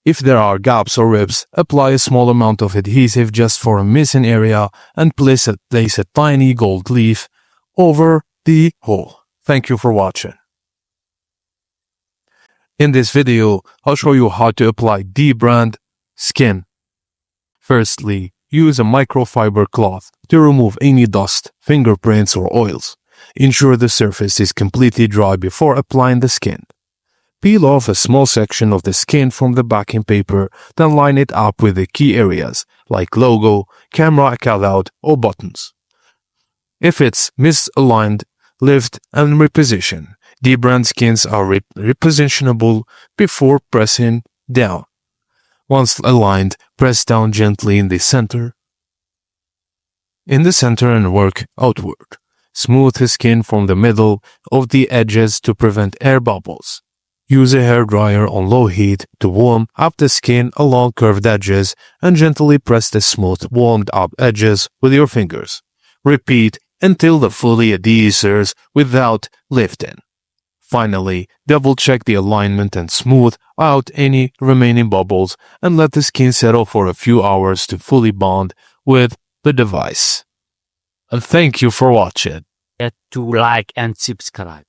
If there are gaps or rips, apply a small amount of adhesive just for a missing area and place a tiny gold leaf over the hole. Thank you for watching. In this video, I'll show you how to apply Dbrand Skin. Firstly, use a microfiber cloth to remove any dust, fingerprints, or oils. Ensure the surface is completely dry before applying the skin. Peel off a small section of the skin from the backing paper, then line it up with the key areas like logo, camera cutout, or buttons. If it's misaligned, lift and reposition. Dbrand skins are repositionable before pressing down. Once aligned, press down gently in the center and work outward. Smooth the skin from the middle of the edges to prevent air bubbles. Use a hairdryer on low heat to warm up the skin along curved edges and gently press the smooth, warmed-up edges with your fingers. Repeat until the fully adheres without lifting. Finally, double-check the alignment and smooth out any remaining bubbles and let the skin settle for a few hours to fully bond with the device. And thank you for watching. To like and subscribe.